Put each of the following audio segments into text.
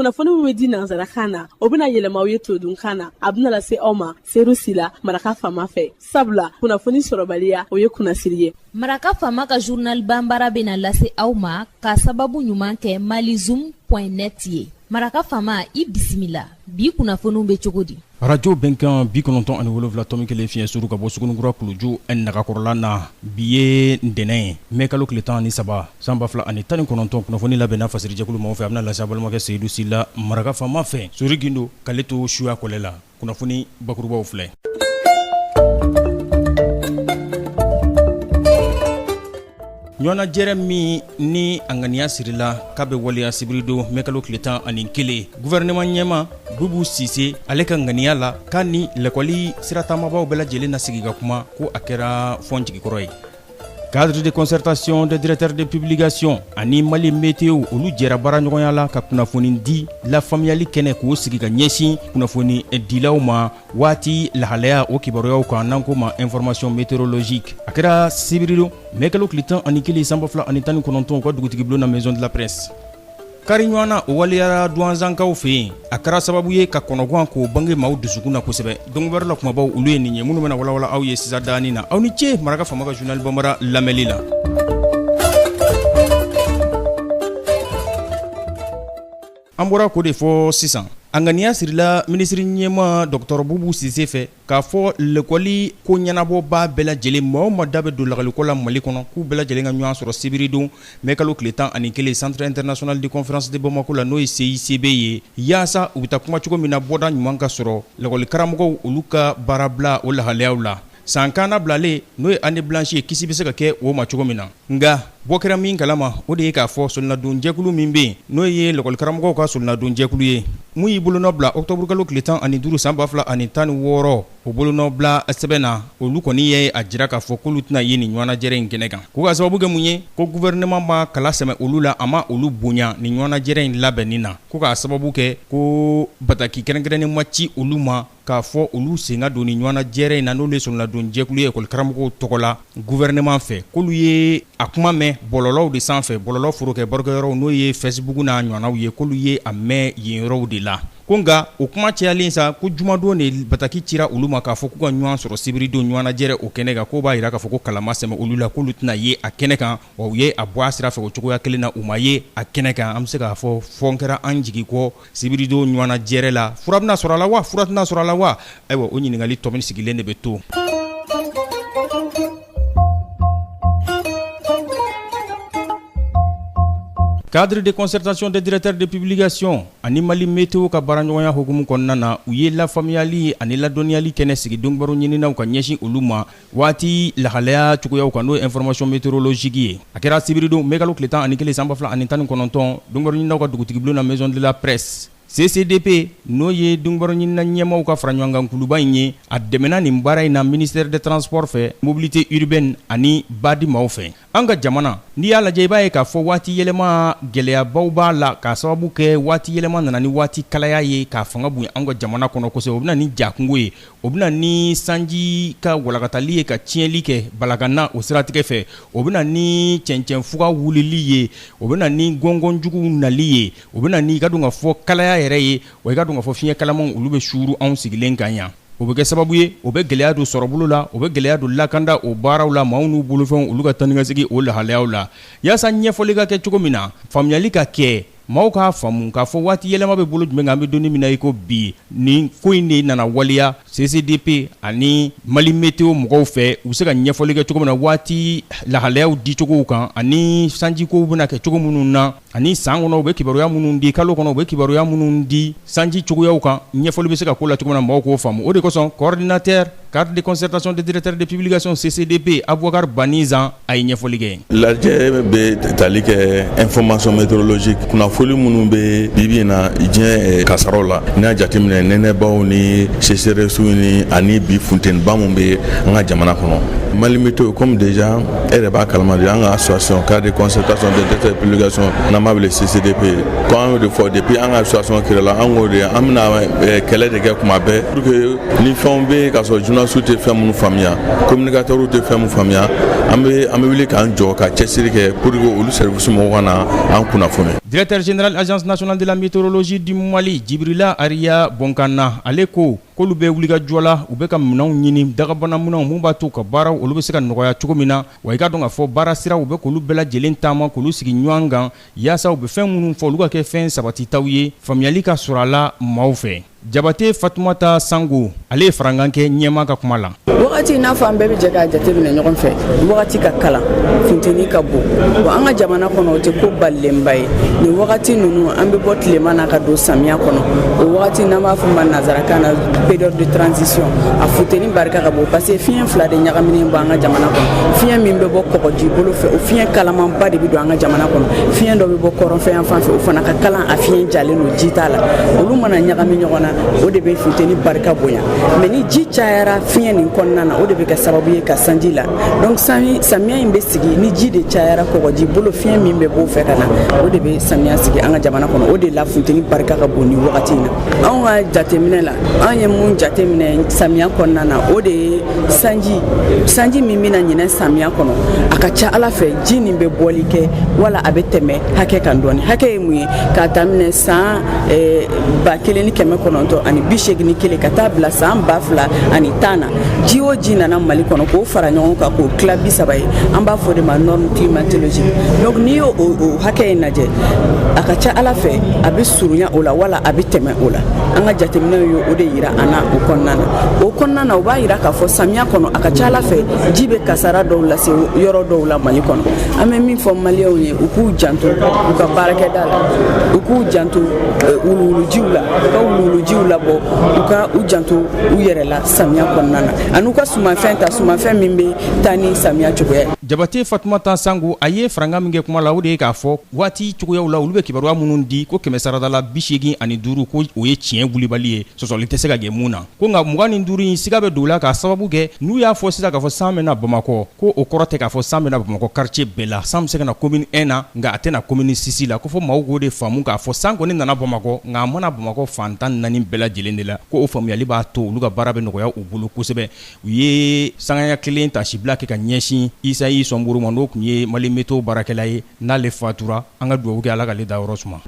kunnafoni min bɛ di nanzarakan na o bɛna yɛlɛma aw ye todunkan na a bɛna lase aw ma seeru sila maraka faama fɛ sabula kunnafoni sɔrɔbaliya o ye kunnasiri ye. Maraka faama ka journal banbara bɛna lase aw ma ka sababu ɲuman kɛ malizoom.net ye. Maraka faama i bisimila bi kunnafoniw bɛ cogo di? Radio Benkan 97 tɔmi kelen fiɲɛ suru ka bɔ Sugunikura Kuluju Nagakɔrɔla na bi ye ntɛnɛn mai kalo tile 13 san 2019 kunnafoni labɛnna fasirijɛkulu maaw fɛ a bɛna lase a balimakɛ Seyidu Sila maraka faama fɛ Sori Gindo k'ale to suya kɔlɛ la kunnafoni bakurubaw filɛ. ɲɔna jɛrɛ min ni a ŋaniya sirila k'a bɛ waleya sibirido mai kalo tile 11 gouvernement ɲɛma Bubu Sise ale ka ŋaniya la k'a ni lɛkɔli siratamabaaw bɛɛ lajɛlen na sigi ka kuma ko a kɛra fɔn jigikɔrɔ ye. Cadre de concertation des directeurs de publication ani Mali météo olu jɛra baara ɲɔgɔnya la ka kunnafoni di la faamuyali kɛnɛ k'o sigi ka ɲɛsin kunnafoni dilaw ma waati lahalaya o kibaruyaw kan n'an ko ma information météorologique a kɛra sibirido mai kalo tile 11 san 2019 u ka dugutigi bulon na maison de la presse. Kari ɲɔgɔnna o waliyara duwanzankaw fɛ yen a kɛra sababu ye ka kɔnɔguwan k'o bange maaw dusukun na kosɛbɛ donc wɛrɛ la kumabaw olu ye nin ye minnu bɛna walawala aw ye sisan daani na aw ni ce maraka faama ka journal banbara lamɛnli la. An bɔra ko de fɔ sisan a ŋaniya sirila minisiri ɲɛma Dr Bubu Sise fɛ k'a fɔ lɛkɔli ko ɲɛnabɔbaa bɛɛ lajɛlen maa o maa da bɛ don lakaliko la Mali kɔnɔ k'u bɛɛ lajɛlen ka ɲɔgɔn sɔrɔ sibiridon mai kalo tile 11 centre international de conférence de Bamako la n'o ye CICB ye yaasa u bɛ taa kuma cogo min na bɔda ɲuman ka sɔrɔ lɛkɔli karamɔgɔw olu ka baara bila o lahalayaw la. San kana bilalen n'o ye année blanche ye kisi bɛ se ka kɛ o ma cogo min na nka bɔ kɛra min kalama o de ye k'a fɔ solinadon jɛkulu min bɛ yen n'o ye lɛkɔli karamɔgɔw ka solinadon jɛkulu ye mun y'i bolonɔ bila octobre kalo tile 15 san 2016 o bolonɔ bila sɛbɛn na olu kɔni ye a jira k'a fɔ k'olu tɛna ye nin ɲɔgɔnnajɛrɛ in kɛnɛ kan ko ka sababu kɛ mun ye ko gouvernement ma kala sɛmɛ olu la a ma olu bonya nin ɲɔgɔnnajɛrɛ in labɛnni na ko k'a sababu kɛ ko bataki kɛrɛnkɛrɛnnen ma ci olu ma k'a fɔ olu sen ka don nin ɲɔgɔnnajɛrɛ in na n'olu ye solinadon jɛkulu ye école karamɔgɔw tɔgɔ la gouvernement fɛ k'olu ye a kuma mɛn bɔlɔlɔw de sanfɛ bɔlɔlɔ forokɛ barokɛyɔrɔw n'o ye Facebook n'a ɲɔgɔnnaw ye k'olu ye a mɛn yen yɔrɔw de la ko nka o kuma cayalen sa ko jumadon de bataki cira olu ma k'a fɔ k'u ka ɲɔgɔn sɔrɔ sibiridon ɲɔgɔnnajɛrɛ o kɛnɛ kan k'o b'a jira k'a fɔ ko kalama sɛmɛ olu la k'olu tɛna ye a kɛnɛ kan wa u ye a bɔ a sira fɛ o cogoya kelen na u ma ye a kɛnɛ kan an bɛ se k'a fɔ fɔn kɛra an jigi kɔ sibiridon ɲɔgɔnnajɛrɛ la fura bɛna sɔrɔ a la wa fura tɛna sɔrɔ a la wa ayiwa o ɲininkali tɔ min sigilen de bɛ to. Cadre de concertation des directeurs de publication ani Mali météo ka baaraɲɔgɔnya hukumu kɔnɔna na u ye lafaamuyali ani ladɔnniyali kɛnɛ sigi donbaro ɲininaw ka ɲɛsin olu ma waati lahalaya cogoyaw kan n'o ye information météorologique ye a kɛra sibiridon mai kalo tile 11 san 2019 donbaro ɲininaw ka dugutigi bulon na maison de la presse CCDP n'o ye donbaro ɲinina ɲɛmaw ka fara ɲɔgɔn kan kuluba in ye a dɛmɛna nin baara in na ministère des transports fɛ mobilité urbaine ani badi maaw fɛ an ka jamana n'i y'a lajɛ i b'a ye k'a fɔ waati yɛlɛma gɛlɛyabaw b'a la k'a sababu kɛ waati yɛlɛma nana ni waati kalaya ye k'a fanga bonya an ka jamana kɔnɔ kosɛbɛ o bɛna ni jakungo ye o bɛna ni sanji ka walakatali ye ka tiɲɛli kɛ balakana o siratigɛ fɛ o bɛna ni cɛncɛn fuga wulili ye o bɛna ni gɔngɔnjugu nali ye o bɛna ni i ka dɔn ka fɔ kalaya yɛrɛ ye wa i ka dɔn ka fɔ fiɲɛ kalamanw olu bɛ suuru anw sigilen kan yan o bɛ kɛ sababu ye o bɛ gɛlɛya don sɔrɔbolo la o bɛ gɛlɛya don lakanda o baaraw la maaw n'u bolofɛnw olu ka taa ni ka segin o lahalayaw la yaasa ɲɛfɔli ka kɛ cogo min na faamuyali ka kɛ maaw k'a faamu k'a fɔ waati yɛlɛma bɛ bolo jumɛn kan an bɛ donni min na i ko bi nin ko in de nana waliya CCDP ani Mali météo mɔgɔw fɛ u bɛ se ka ɲɛfɔli kɛ cogo min na waati lahalayaw di cogow kan ani sanjikow bɛna kɛ cogo minnu na ani san kɔnɔ u bɛ kibaruya minnu di kalo kɔnɔ u bɛ kibaruya minnu di sanji cogoyaw kan ɲɛfɔli bɛ se ka k'o la cogo min na maaw k'o faamu o de kosɔn coordinateur cadre de concertation des directeurs de publication CCDP Aboubacar Banizan a ye ɲɛfɔli kɛ. lajɛ bɛ tali kɛ information météorologique kunnafoni minnu bɛ bibi in na diɲɛ kasaraw la n'i y'a jateminɛ nɛnɛbaw ni sécheresse ni ani bi funteniba min bɛ an ka jamana kɔnɔ Mali météo comme déjà e yɛrɛ b'a kalama de an ka association cadre de concertation des directeurs de publication n'an b'a wele CCDP ko an y'o de fɔ depuis an ka association créé la an k'o de an bɛna kɛlɛ de kɛ kuma bɛɛ pour que ni fɛnw bɛ yen ka sɔrɔ journalistes tɛ fɛn minnu faamuya communicateurs tɛ fɛn minnu faamuya an bɛ wuli k'an jɔ ka cɛsiri kɛ pour que olu service mɔgɔw ka na an kunnafoni. Directeur général agence nationale de la météorologie du Mali Djibrila Aria Bonkana ale ko k'olu bɛ wuli ka jɔ la u bɛ ka minɛnw ɲini dagabana minɛnw mun b'a to ka baaraw olu bɛ se ka nɔgɔya cogo min na wa i ka dɔn k'a fɔ baara siraw u bɛ k'olu bɛɛ lajɛlen taama k'olu sigi ɲɔgɔn kan yaasa u bɛ fɛn minnu fɔ olu ka kɛ fɛn sabatitaw ye faamuyali ka sɔrɔ a la maaw fɛ. Jabate Fatumata Sango ale ye farankan kɛ ɲɛma ka kuma la. Wagati n'a fɔ an bɛɛ bɛ jɛ k'a jateminɛ ɲɔgɔn fɛ wagati ka kalan funteni ka bon wa an ka jamana kɔnɔ o tɛ ko balilenba ye nin wagati ninnu an bɛ bɔ tilema na ka don samiya kɔnɔ o wagati n'an b'a fɔ ma nanzarakan na période de transition a funteni barika ka bon parce que fiɲɛ fila de ɲagaminen bɔ an ka jamana kɔnɔ fiɲɛ min bɛ bɔ kɔgɔji bolo fɛ o fiɲɛ kalamanba de bɛ don an ka jamana kɔnɔ fiɲɛ dɔ bɛ bɔ kɔrɔnfɛ yan fan fɛ o fana ka kalan a fiɲɛ jalen don ji t'a la olu mana ɲagami ɲɔgɔn na o de bɛ funteni barika bonya mais ni ji cayara fiɲɛ nin kɔnɔna na o de bɛ kɛ sababu ye ka sanji la donc samiya in bɛ sigi ni ji de cayara kɔgɔji bolo fiɲɛ min bɛ b'o fɛ ka na o de bɛ samiya sigi an ka jamana kɔnɔ o de la funteni barika ka bon ni wagati in na anw ka jateminɛ la an ye mun jateminɛ samiya kɔnɔna na o de ye sanji min bɛna ɲinɛ samiya kɔnɔ a ka ca ala fɛ ji nin bɛ bɔli kɛ wala a bɛ tɛmɛ hakɛ kan dɔɔni hakɛ ye mun ye k'a daminɛ san 1900 ani 81 ka taa bila san 2010 na ji o ji nana Mali kɔnɔ k'o fara ɲɔgɔn kan k'o tila 30 ye an b'a fɔ de ma norme climatologique donc n'i y'o hakɛ in lajɛ a ka ca ala fɛ a bɛ surunya o la wala a bɛ tɛmɛ o la an ka jateminɛw ye o de yira an na o kɔnɔna na o b'a yira k'a fɔ samiya kɔnɔ a ka ca ala fɛ ji bɛ kasara dɔw lase yɔrɔ dɔw la Mali kɔnɔ an bɛ min fɔ maliyɛnw ye u k'u janto u ka baarakɛda la u k'u janto wuluwulujiw la u ka wuluwulujiw labɔ u ka u janto u yɛrɛ la samiya kɔnɔna na an'u ka sumafɛn min bɛ taa ni samiya cogoya. Jabate Fatumata Sango a ye farankan min kɛ kuma la o de ye k'a fɔ waati cogoyaw la olu bɛ kibaruya minnu di ko 185 ko o ye tiɲɛ wulibali ye sɔsɔli tɛ se ka kɛ mun na ko nka 25 in siga bɛ don la k'a sababu kɛ n'u y'a fɔ sisan k'a fɔ san bɛna Bamakɔ ko o kɔrɔ tɛ k'a fɔ san bɛna Bamakɔ quartier bɛɛ la san bɛ se ka na commune 1 na nka a tɛna commune 6 la ko fɔ maaw k'o de faamu k'a fɔ san kɔni nana Bamakɔ nka a mana Bamakɔ fan 14 bɛɛ lajɛlen de la ko o faamuyali b'a to olu ka baara bɛ nɔgɔya u bolo kosɛbɛ u ye sangaya kelen ta sibila kɛ ka ɲɛsin Isayi Sɔnburu ma n'o tun ye Mali météo baarakɛla ye n'ale fatura an ka dugawu kɛ Ala k'ale da yɔrɔ suma.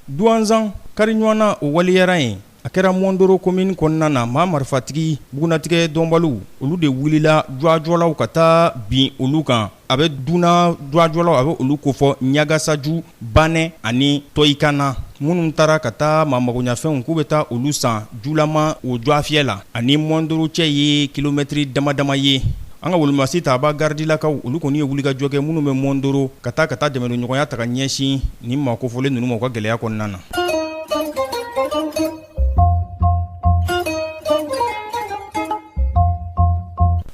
Duanzan kari ɲɔgɔnna o waliyara yen a kɛra Mondoro commune kɔnɔna na maa marifatigi bugunatigɛ dɔnbaliw olu de wulila jɔjɔlaw ka taa bin olu kan a bɛ duna jɔjɔlaw a bɛ olu kofɔ Ɲagasaju Banɛ ani Toyikana minnu taara ka taa maamagoɲafɛnw k'u bɛ taa olu san julama o jɔafiyɛ la ani Mondoro cɛ ye kilomɛtiri damadama ye an ka wolomasi Taaba gardilakaw olu kɔni ye wuli ka jɔ kɛ minnu bɛ Mondoro ka taa dɛmɛɲɔgɔnya ta ka ɲɛsin ni maakofɔlen ninnu ma u ka gɛlɛya kɔnɔna na.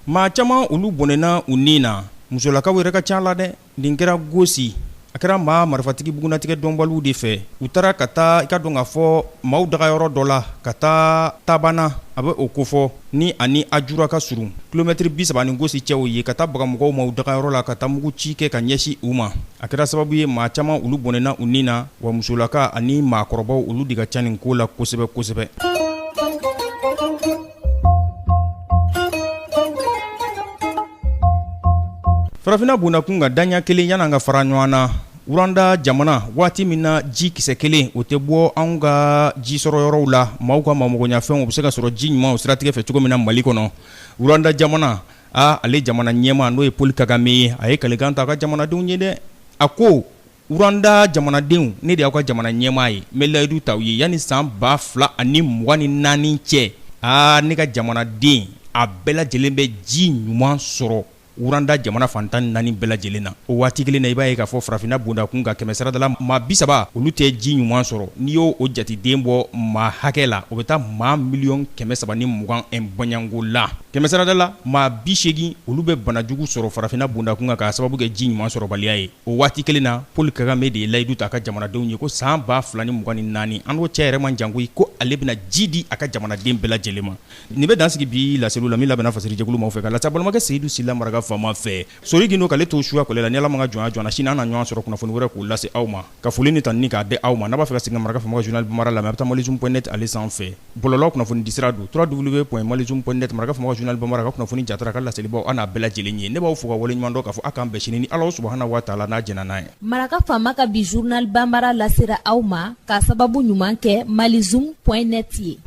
Maa caman olu bɔnɛna u nin na musolakaw yɛrɛ ka ca la dɛ nin kɛra gosi a kɛra maa marifatigi bugunatigɛ dɔnbaliw de fɛ u taara ka taa i ka dɔn k'a fɔ maaw dagayɔrɔ dɔ la ka taa Tabana a bɛ o kofɔ ni ani Ajura ka surun kilomɛtiri 30 ni gosi cɛw ye ka taa bagamɔgɔw ma u dagayɔrɔ la ka taa mugu ci kɛ ka ɲɛsin u ma a kɛra sababu ye maa caman olu bɔnɛna u nin na wa musolaka ani maakɔrɔbaw olu de ka ca nin ko la kosɛbɛ kosɛbɛ. Farafina bundakun ka daɲa kelen yana ka fara ɲɔgɔn na Uranda jamana waati min na ji kisɛ kelen o tɛ bɔ anw ka ji sɔrɔ yɔrɔw la maaw ka maamagoɲafɛnw u bɛ se ka sɔrɔ ji ɲuman o siratigɛ fɛ cogo min na Mali kɔnɔ Uranda jamana ale jamana ɲɛma n'o ye Paul Kagame ye a ye kalekan ta a ka jamanadenw ye dɛ a ko Uranda jamanadenw ne de y'aw ka jamana ɲɛma ye n bɛ layidu t'aw ye yanni san 2024 cɛ ne ka jamanaden a bɛɛ lajɛlen bɛ ji ɲuman sɔrɔ Uranda jamana fantan 4 bɛɛ lajɛlen na o waati kelen na i b'a ye k'a fɔ farafina bundakun ka 100 la maa 30 olu tɛ ji ɲuman sɔrɔ n'i y'o jatiden bɔ maa hakɛ la o bɛ taa maa 1,320,000 bɔɲango la 100 la maa 80 olu bɛ banajugu sɔrɔ farafina bundakun kan k'a sababu kɛ ji ɲuman sɔrɔbaliya ye o waati kelen na Paul Kagame de ye layidu ta a ka jamanadenw ye ko san 2024 an n'o cɛ yɛrɛ man jan koyi ko ale bɛna ji di a ka jamanaden bɛɛ lajɛlen ma nin bɛ dansigi bi laseliw la min labɛnna fasiri jɛkulu maaw fɛ ka lasa balimakɛ Seyidu Sila Maraka fama fɛ sori gindo k'ale to suya kɔlɛ la ni ala ma ka jɔnya jɔna sini an na ɲɔgɔn sɔrɔ kunnafoni wɛrɛ k'u lase aw ma ka foli ni tanni k'a di aw ma n'a b'a fɛ ka segin maraka fama ka journal bamara la mais a bɛ taa malizoom.net ale sanfɛ bɔlɔlɔ kunnafoni disira don www.malizoom.net maraka fama ka journal bamara ka kunnafoni jatara ka laselibaw an n'a bɛɛ lajɛlen ye ne b'aw fo ka wale ɲuman dɔn k'a fɔ a k'an bɛn sini ni ala subahana wa taala n'a jɛna n'a ye maraka fama ka bi journal bambara lasera aw ma ka sababu ɲuman kɛ malizoom.net ye